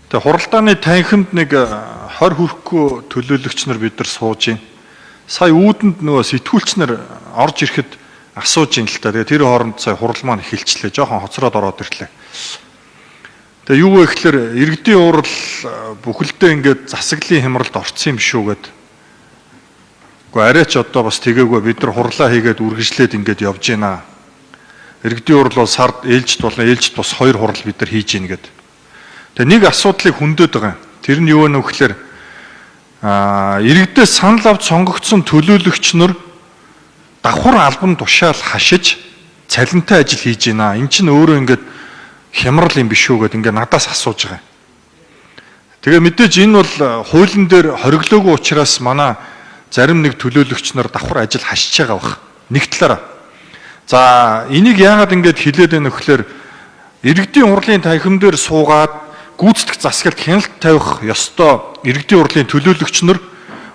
Тэгээ хуралдааны танхимд нэг 20 хүрэхгүй төлөөлөгч нар бид нар сууж байна. Сая үүдэнд нөгөө сэтгүүлч нар орж ирэхэд асууж ин л та. Тэгээ тэр хооронд сая хурал маань эхэлчлээ. Жохон хоцроод ороод ирлээ. Тэгээ юу вэ гэхээр иргэдийн уурал бүхэлдээ ингээд засаглалын хямралд орцсон юм шүү гэд. Уу арай ч одоо бас тэгээгүй бид нар хурлаа хийгээд үргэлжлээд ингээд явж байна. Иргэдийн уурал бол сард ээлжид болон ээлжид бас 2 хурал бид нар хийж ийн гэд. Тэгээ нэг асуудлыг хөндөд байгаа. Тэр нь юу вэ нөхөөр иргэдээс санал авч сонгогдсон төлөөлөгч нар давхар албан тушаал хашиж цалинтай ажил хийж байна. Энд чинь өөрөө ингээд хямрал юм биш үү гэд ингээд надаас асууж байгаа. Тэгээ мэдээж энэ бол хуулийн дээр хориглоогүй учраас манай зарим нэг төлөөлөгч нар давхар ажил хашиж байгаа бах. Нэг талаараа. За энийг яагаад ингээд хилээд байна нөхөөр иргэдийн хурлын танхим дээр суугаад гүйцэтгэх засагалд хяналт тавих ёстой иргэдийн хурлын төлөөлөгч нар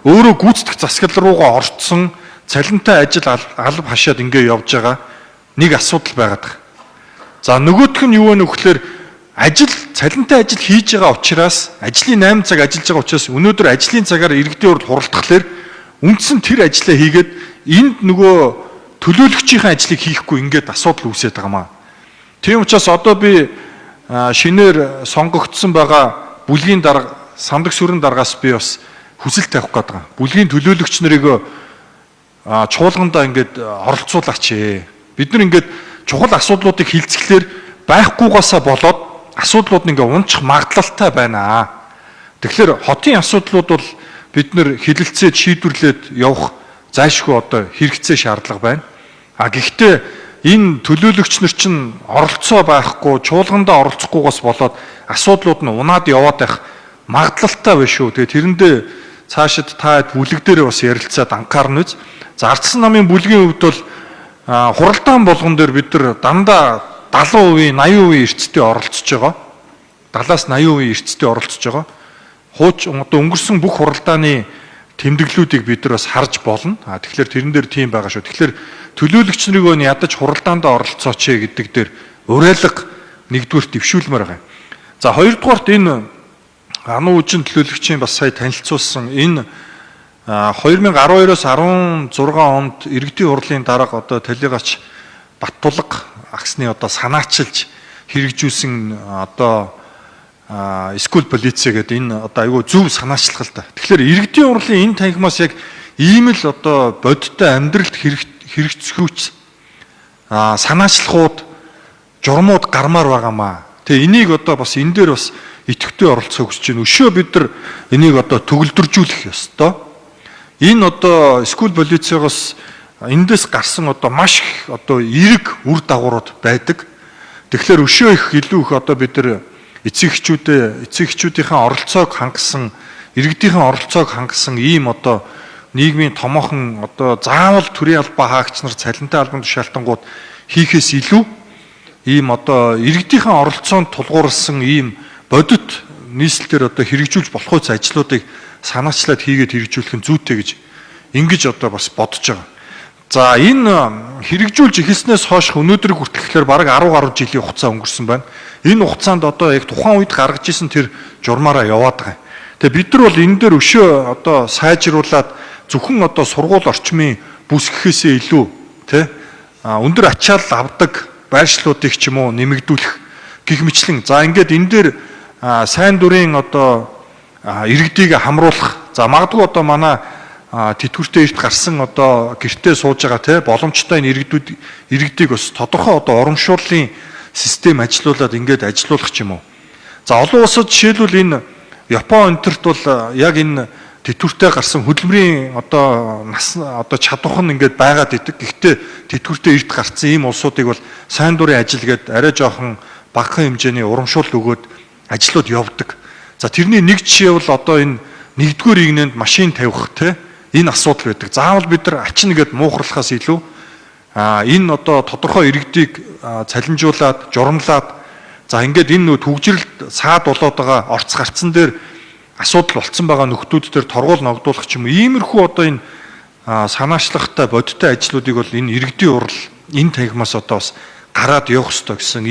өөрөө гүйцэтгэх засаглал руугаа орцсон цалинтай ажил алба хашаад ингээ явж байгаа нэг асуудал байгаад. За нөгөөх нь юу вэ нөхөөр ажил цалинтай ажил хийж байгаа учраас ажлын 8 цаг ажиллаж байгаа учраас өнөөдөр ажлын цагаар иргэдийн хурл хуралдахлаар үндсэн тэр ажлаа хийгээд энд нөгөө төлөөлөгчийн ажлыг хийхгүй ингээд асуудал үүсээд байгаамаа. Тийм учраас одоо би шинээр сонгогдсон байгаа бүлгийн дарга самдаг сүрэн даргаас би бас хүсэлт тавих гээд байгаа. Бүлгийн төлөөлөгч нарыг чуулгандаа ингээд оролцуулаач ээ. Бид нар ингээд чухал асуудлуудыг хилцэхлээр байхгүйгаасаа болоод асуудлууд нь ингээд унчих магадлалтай байна. Тэгэхээр хотын асуудлууд бол бид нар хилэлцээд шийдвэрлээд явах зайлшгүй одоо хэрэгцээ шаардлага байна. Гэхдээ энэ төлөөлөгч нар чинь оролцоо байхгүй, чуулгандаа оролцохгүйгээс болоод асуудлууд нь унаад яваад байх магадлалтай байна шүү. Тэгээ тэрэндээ цаашид та бүлэг дээр бас ярилцаад анхаарна үз. За Ардсан намын бүлгийн хувьд бол хуралдаан болгон дээр бид нар дандаа 70%, 80% эрсдэлтэй оролцож байгаа. 70-аас 80% эрсдэлтэй оролцож байгаа. Хууч одоо өнгөрсөн бүх хуралдааны тэмдэглэлүүдийг бид нар бас харж болно. Тэгэхээр тэрэн дээр тийм байгаа шүү. Тэгэхээр төлөөлөгч нарыг ядаж хуралдаандаа оролцооч гэдэг дээр уриалга нэгдүгээр дэвшүүлмээр байгаа. За хоёрдугаарт энэ ануу үжин төлөөлөгчийн бас сая танилцуулсан энэ 2012-оос 16 онд иргэдийн хурлын дарга одоо талигач Баттулга агсны одоо санаачилж хэрэгжүүлсэн одоо скул полиц гэдэг энэ одоо айгүй зөв санаачлах л да. Тэгэхээр иргэдийн хурлын энэ танхимаас яг ийм л одоо бодиттой амьдралд хэрэгцгүүч санаачлахууд журмууд гармаар байгаамаа. Тэгээ энийг одоо бас энэ дээр бас идэвхтэй оролцох хүсэж байна. Өшөө бид нар энийг одоо төгөлдржүүлэх ёстой. Энэ одоо скул полициогоос эндээс гарсан одоо маш их одоо эерэг үр дагаврууд байдаг. Тэгэхээр өшөө их илүү их одоо бид нар эцэг эхчүүдийн оролцоог хангасан, иргэдийн оролцоог хангасан ийм одоо нийгмийн томоохон одоо заавал төрийн албаа хаагч нар цалинтай албан тушаалтангууд хийхээс илүү ийм одоо иргэдийн оролцоонд тулгуурласан ийм бодит нийслэлээр одоо хэрэгжүүлж болох үс ажлуудыг санаачлаад хийгээд хэрэгжүүлэх нь зүйтэй гэж ингэж одоо бас бодож байгаа. За энэ хэрэгжүүлж эхэлснээс хойш өнөөдрийг хүртэлхээр бараг 10 гаруй жилийн хугацаа өнгөрсөн байна. Энэ хугацаанд одоо яг тухайн үед гаргаж исэн тэр журмаараа яваад байгаа. Тэгээ бид нар бол энэ дээр өшөө одоо сайжруулад зөвхөн одоо сургууль орчмын бүсгэхээсээ илүү тий өндөр ачаал авдаг байршлуудыг ч юм уу нэмэгдүүлэх гэх мэтлэн за ингээд энэ дээр сайн дурын одоо иргэдийг хамруулах за магадгүй одоо манай тэтгэвртэй эрт гарсан одоо гэртээ сууж байгаа те боломжтой энэ иргэдийг бас тодорхой одоо урамшууллын систем ажилуулад ингээд ажилуулах ч юм уу. За олон улсад жишээлбэл энэ Япон энтерт бол яг энэ тэтгэвртэй гарсан хөдөлмөрийн одоо нас одоо чадвах нь ингээд байгаад идэг. Гэхдээ тэтгэвртэй эрт гарсан ийм улсуудыг бол сайн дурын ажил гээд арай жоохон багахан хэмжээний урамшуул өгөөд ажлууд явдаг. За тэрний нэг жишээ бол одоо энэ нэгдүгээр игнэнд машин тавих те энэ асуудал байдаг. Заавал бид нар ачна гэд муухарлахаас илүү энэ одоо тодорхой иргэдийг цалинжуулаад, журамлаад за ингээд энэ төгжрэлд саад болоод байгаа орц гарцсан дээр асуудал болцсон байгаа нөхдүүд дээр торгуул ногдуулах ч юм уу иймэрхүү одоо энэ санаачлахтай бодиттой ажлуудыг бол энэ иргэдийн урал энэ танхимаас одоо бас гараад явах ёстой гэсэн